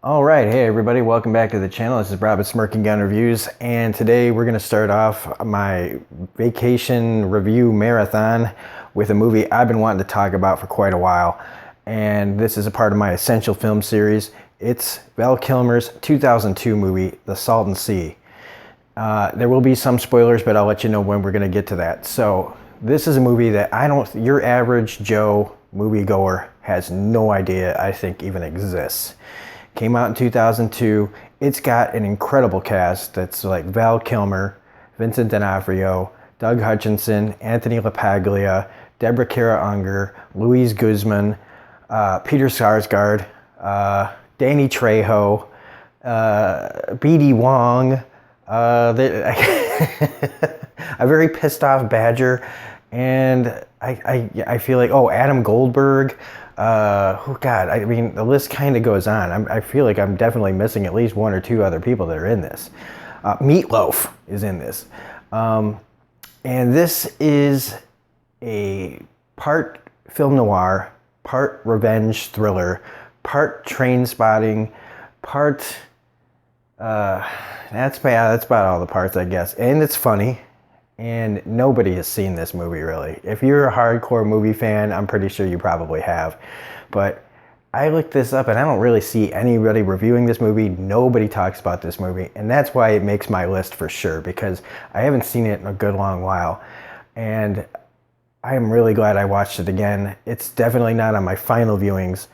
All right, hey everybody, welcome back to the channel. This is Rob at Smirking Gun Reviews, and today we're going to start off my vacation review marathon with a movie I've been wanting to talk about for quite a while, and this is a part of my Essential Film series. It's Val Kilmer's 2002 movie, The Salton Sea. There will be some spoilers, but I'll let you know when we're going to get to that. So this is a movie that your average Joe moviegoer has no idea, I think, even exists. Came out in 2002. It's got an incredible cast that's like Val Kilmer, Vincent D'Onofrio, Doug Hutchinson, Anthony LaPaglia, Deborah Kara Unger, Louise Guzman, Peter Sarsgaard, Danny Trejo, B.D. Wong, a very pissed off Badger, and I feel like, Adam Goldberg. God, I mean, the list kind of goes on. I feel like I'm definitely missing at least one or two other people that are in this. Meatloaf is in this. And this is a part film noir, part revenge thriller, part train spotting, part... that's about all the parts, I guess. And it's funny. And nobody has seen this movie, really. If you're a hardcore movie fan, I'm pretty sure you probably have. But I looked this up, and I don't really see anybody reviewing this movie. Nobody talks about this movie. And that's why it makes my list for sure, because I haven't seen it in a good long while. And I am really glad I watched it again. It's definitely not on my final viewings.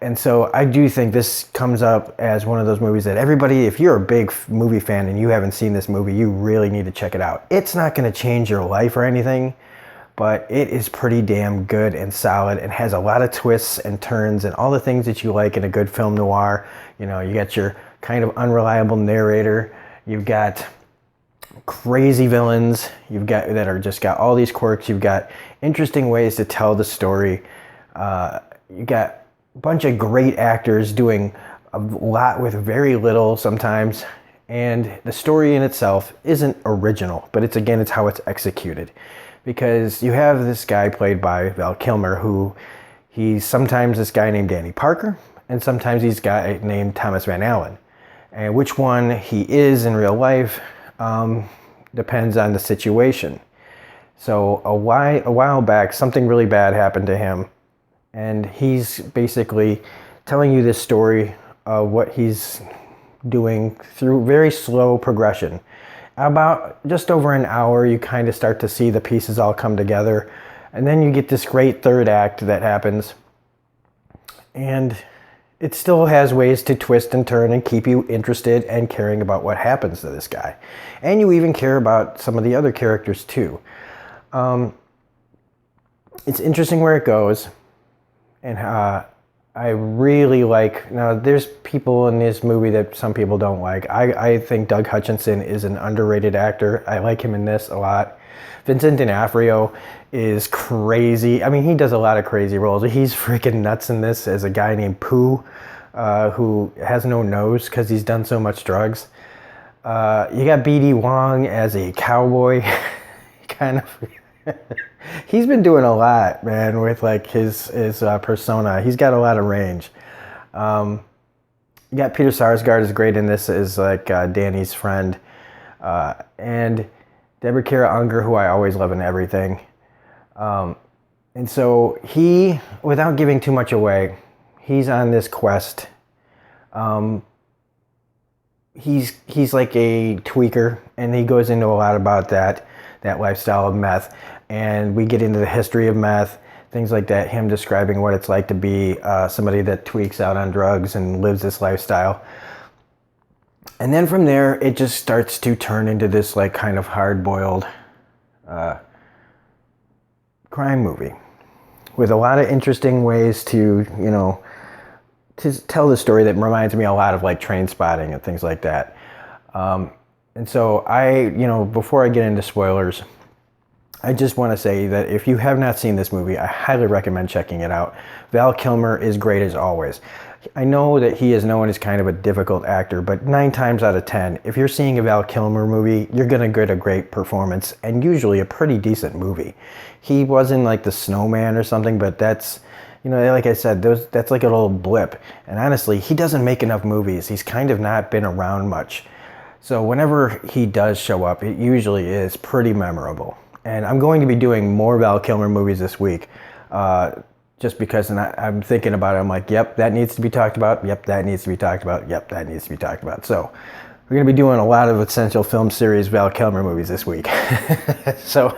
And so I do think this comes up as one of those movies that everybody, if you're a big movie fan and you haven't seen this movie, you really need to check it out. It's not going to change your life or anything, but it is pretty damn good and solid and has a lot of twists and turns and all the things that you like in a good film noir. You know, you got your kind of unreliable narrator. You've got crazy villains. You've got that are just got all these quirks. You've got interesting ways to tell the story. You got bunch of great actors doing a lot with very little sometimes, and the story in itself isn't original, but it's how it's executed, because you have this guy played by Val Kilmer who he's sometimes this guy named Danny Parker and sometimes he's a guy named Thomas Van Allen, and which one he is in real life depends on the situation. So a while back something really bad happened to him, and he's basically telling you this story of what he's doing through very slow progression. About just over an hour, you kind of start to see the pieces all come together. And then you get this great third act that happens. And it still has ways to twist and turn and keep you interested and caring about what happens to this guy. And you even care about some of the other characters too. It's interesting where it goes. And I really like, now there's people in this movie that some people don't like. I think Doug Hutchinson is an underrated actor. I like him in this a lot. Vincent D'Onofrio is crazy. I mean, he does a lot of crazy roles. He's freaking nuts in this as a guy named Pooh, who has no nose because he's done so much drugs. You got B.D. Wong as a cowboy, kind of... He's been doing a lot, man, with like his persona. He's got a lot of range. You got Peter Sarsgaard is great in this as like Danny's friend, and Deborah Kara Unger, who I always love in everything. And so he, without giving too much away, he's on this quest. He's like a tweaker, and he goes into a lot about that lifestyle of meth. And we get into the history of meth, things like that, him describing what it's like to be somebody that tweaks out on drugs and lives this lifestyle. And then from there, it just starts to turn into this like kind of hard-boiled crime movie with a lot of interesting ways to, to tell the story that reminds me a lot of like Train Spotting and things like that. And so before I get into spoilers, I just want to say that if you have not seen this movie, I highly recommend checking it out. Val Kilmer is great as always. I know that he is known as kind of a difficult actor, but 9 times out of 10, if you're seeing a Val Kilmer movie, you're going to get a great performance and usually a pretty decent movie. He wasn't like the Snowman or something, but that's, You know, like I said, that's like a little blip. And honestly, he doesn't make enough movies. He's kind of not been around much. So whenever he does show up, it usually is pretty memorable. And I'm going to be doing more Val Kilmer movies this week, just because I'm thinking about it. I'm like, yep, that needs to be talked about. Yep, that needs to be talked about. Yep, that needs to be talked about. So we're going to be doing a lot of Essential Film Series Val Kilmer movies this week. So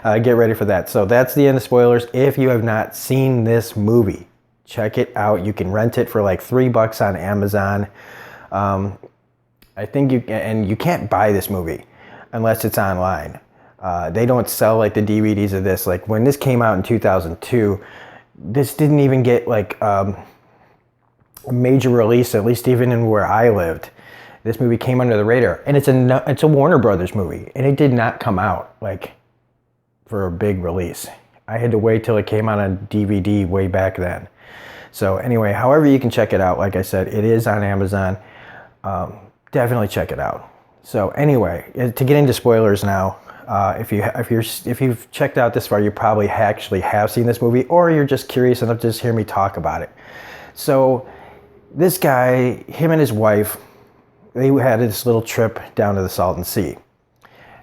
get ready for that. So that's the end of spoilers. If you have not seen this movie, check it out. You can rent it for like $3 on Amazon. I think you can't buy this movie unless it's online. They don't sell like the DVDs of this. Like when this came out in 2002, this didn't even get like a major release, at least even in where I lived. This movie came under the radar, and it's a Warner Brothers movie, and it did not come out like for a big release. I had to wait till it came out on DVD way back then. So anyway, however you can check it out, like I said, it is on Amazon. Definitely check it out. So anyway, to get into spoilers now, if you've checked out this far, you probably actually have seen this movie, or you're just curious enough to just hear me talk about it. So this guy, him and his wife, they had this little trip down to the Salton Sea.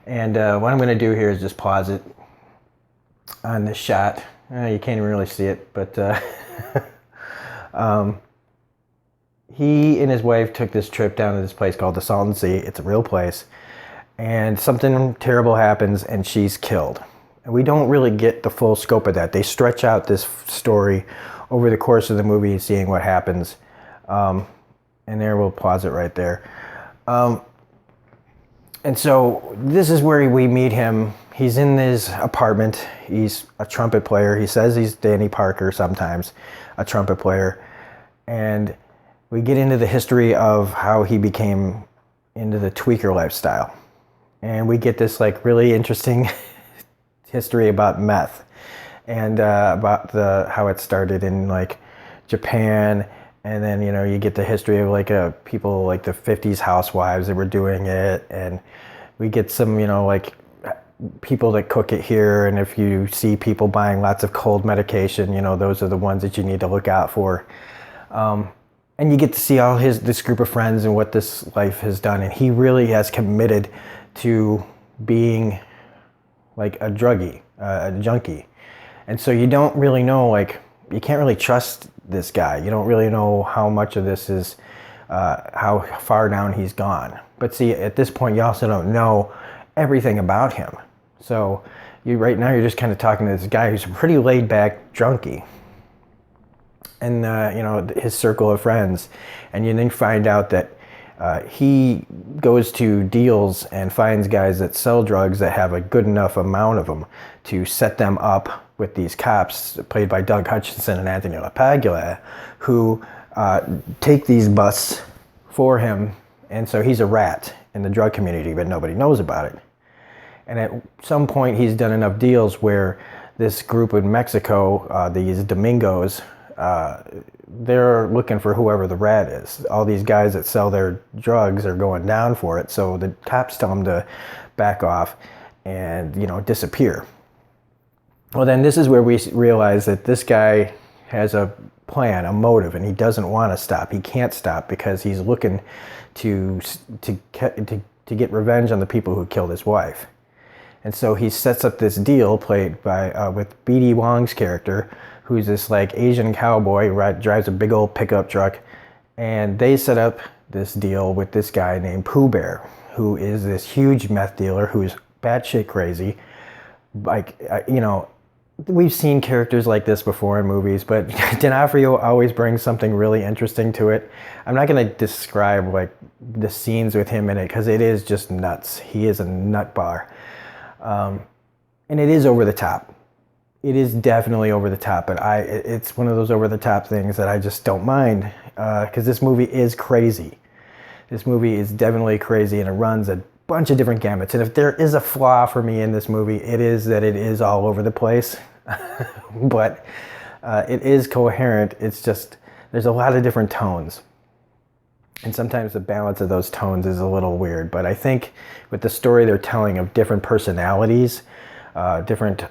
And what I'm going to do here is just pause it on this shot. You can't even really see it, but he and his wife took this trip down to this place called the Salton Sea. It's a real place. And something terrible happens, and she's killed. And we don't really get the full scope of that. They stretch out this story over the course of the movie, seeing what happens. And there, we'll pause it right there. And so this is where we meet him. He's in his apartment. He's a trumpet player. He says he's Danny Parker sometimes, a trumpet player. And we get into the history of how he became into the tweaker lifestyle. And we get this like really interesting history about meth, and about how it started in like Japan. And then, you know, you get the history of like people like the 50s housewives that were doing it. And we get some, you know, like people that cook it here. And if you see people buying lots of cold medication, you know, those are the ones that you need to look out for. And you get to see all this group of friends and what this life has done. And he really has committed to being like a druggie, a junkie. And so you don't really know, like, you can't really trust this guy. You don't really know how much of this is, how far down he's gone. But see, at this point, you also don't know everything about him. So right now, you're just kind of talking to this guy who's a pretty laid back junkie. And, you know, his circle of friends. And you then find out that he goes to deals and finds guys that sell drugs that have a good enough amount of them to set them up with these cops, played by Doug Hutchinson and Anthony LaPaglia, who take these busts for him. And so he's a rat in the drug community, but nobody knows about it. And at some point, he's done enough deals where this group in Mexico, these Domingos, they're looking for whoever the rat is. All these guys that sell their drugs are going down for it. So the cops tell them to back off and, you know, disappear. Well, then this is where we realize that this guy has a plan, a motive, and he doesn't want to stop. He can't stop because he's looking to get revenge on the people who killed his wife. And so he sets up this deal played by with B.D. Wong's character, who's this like Asian cowboy who drives a big old pickup truck. And they set up this deal with this guy named Pooh Bear, who is this huge meth dealer who's batshit crazy. Like, you know, we've seen characters like this before in movies, but D'Onofrio always brings something really interesting to it. I'm not going to describe like the scenes with him in it because it is just nuts. He is a nut bar. And it is over the top. It is definitely over the top, but it's one of those over the top things that I just don't mind because this movie is crazy. This movie is definitely crazy, and it runs a bunch of different gamuts. And if there is a flaw for me in this movie, it is that it is all over the place. But it is coherent. It's just, there's a lot of different tones. And sometimes the balance of those tones is a little weird. But I think with the story they're telling of different personalities, different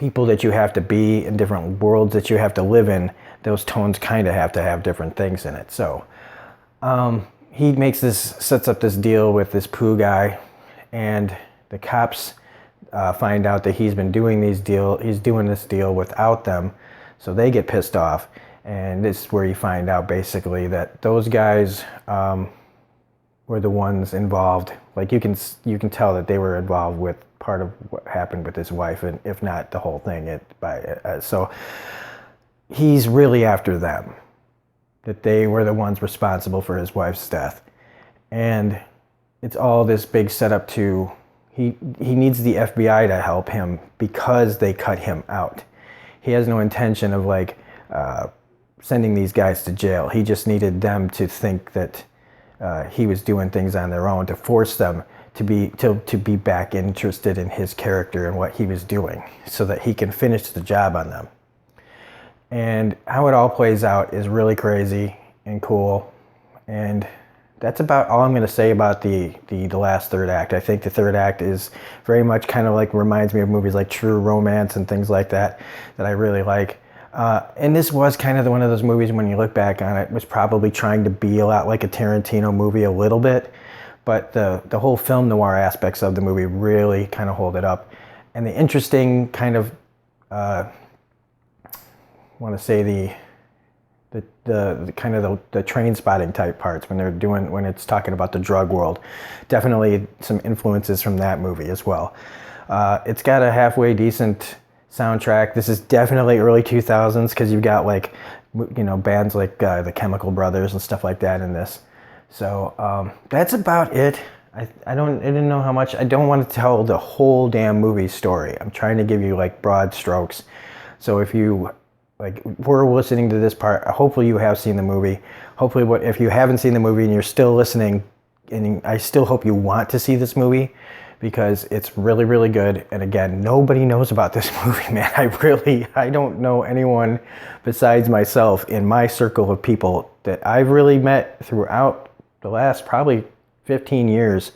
people that you have to be in different worlds that you have to live in, those tones kind of have to have different things in it. So he sets up this deal with this Pooh guy, and the cops find out that he's doing this deal without them, so they get pissed off. And this is where you find out basically that those guys were the ones involved. Like you can tell that they were involved with part of what happened with his wife, and if not the whole thing. So he's really after them, that they were the ones responsible for his wife's death. And it's all this big setup to he needs the FBI to help him because they cut him out. He has no intention of like sending these guys to jail. He just needed them to think that he was doing things on their own, to force them to be back interested in his character and what he was doing, so that he can finish the job on them. And how it all plays out is really crazy and cool. And that's about all I'm going to say about the last third act. I think the third act is very much kind of like reminds me of movies like True Romance and things like that I really like. And this was kind of one of those movies, when you look back on it, was probably trying to be a lot like a Tarantino movie a little bit. But the whole film noir aspects of the movie really kind of hold it up. And the interesting kind of, I want to say the kind of the train spotting type parts when it's talking about the drug world, definitely some influences from that movie as well. It's got a halfway decent soundtrack. This is definitely early 2000s, because you've got like, bands like the Chemical Brothers and stuff like that in this. So that's about it. I didn't know how much. I don't want to tell the whole damn movie story. I'm trying to give you like broad strokes. So if you we're listening to this part, hopefully you have seen the movie. Hopefully, if you haven't seen the movie and you're still listening, and I still hope you want to see this movie, because it's really, really good. And again, nobody knows about this movie, man. I don't know anyone besides myself in my circle of people that I've really met throughout the last probably 15 years.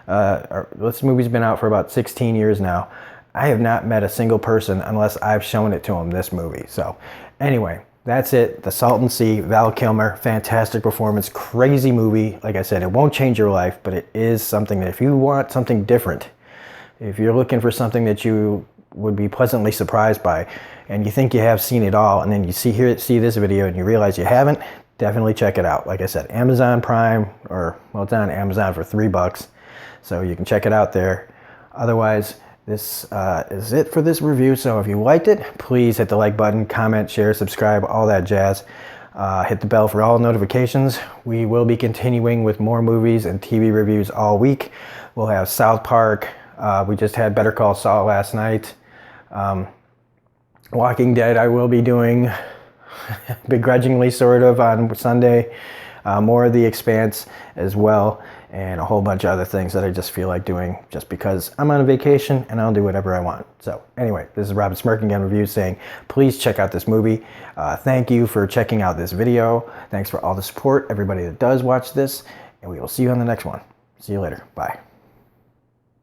This movie's been out for about 16 years now. I have not met a single person unless I've shown it to them, this movie. So anyway, that's it. The Salton Sea, Val Kilmer, fantastic performance, crazy movie. Like I said, it won't change your life, but it is something that if you want something different, if you're looking for something that you would be pleasantly surprised by, and you think you have seen it all, and then you see this video and you realize you haven't, definitely check it out. Like I said, Amazon Prime, it's on Amazon for $3, so you can check it out there. Otherwise, this is it for this review. So if you liked it, please hit the like button, comment, share, subscribe, all that jazz. Hit the bell for all notifications. We will be continuing with more movies and TV reviews all week. We'll have South Park. We just had Better Call Saul last night. Walking Dead I will be doing begrudgingly, sort of, on Sunday. More of The Expanse as well, and a whole bunch of other things that I just feel like doing just because I'm on a vacation and I'll do whatever I want. So anyway, this is Robin Smirking Gun Reviews saying, please check out this movie. Thank you for checking out this video. Thanks for all the support, everybody that does watch this, and we will see you on the next one. See you later. Bye.